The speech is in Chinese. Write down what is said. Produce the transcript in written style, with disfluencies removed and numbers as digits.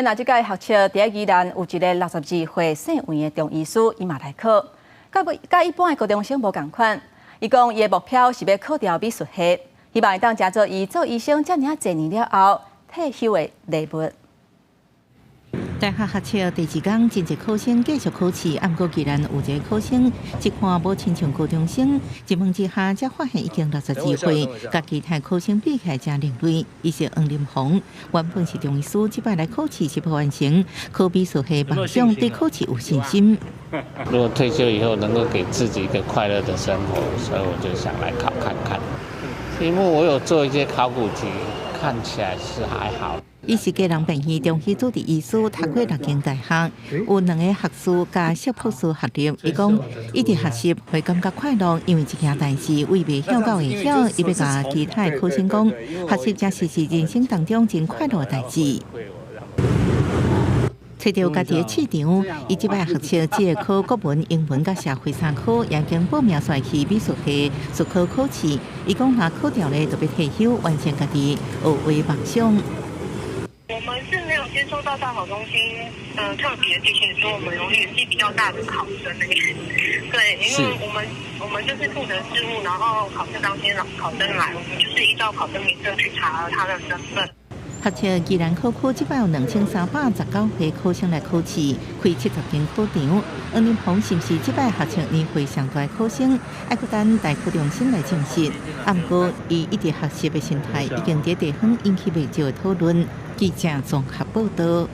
那即届学测第一阶段有一个62岁姓黄的中医师，伊嘛来考，甲一般的高中生无共款。伊讲伊的目标是要考掉美术系，希望会当食做伊做医生遮尔侪年了后退休的礼物。 大学学测第二天，真侪考生继续考试，不过既然有一个考生一看无亲像高中生，一问之下才发现已经62岁，甲其他考生比起来真另类。伊是黄林宏，原本是中医师，即摆来考试是要完成考美术系梦想，对考试有信心。如果退休以后能够给自己一个快乐的生活，所以我就想来考看看。题目我有做一些考古题，看起来是还好。 伊是家人病院中医主治医师，读过6间大学，有2个学士加硕博士学历。伊讲，一直学习会感觉快乐，因为一件代志未必晓到会晓，伊要甲其他考生讲，学习才是人生当中真快乐的代志。找到家己的市场，伊即摆学测只会考国文、英文甲社会3科，也经报名选去美术系术科考试。伊讲，若考掉咧，就要退休，完成家己学为梦想。 我们是没有接受到大考中心特别提醒说我们有年纪比较大的考生的意思。对，因为我们就是负责事务，然后考试当天考生来，我们就是依照考生名册去查他的身份。学测宜兰考区即摆有2319岁考生来考试，开70间考场。黄林宏是毋是即摆学测年岁上大考生？还佫等大考中心来证实。不过，伊一直学习的心态已经在地方引起未少的讨论。记者综合报道。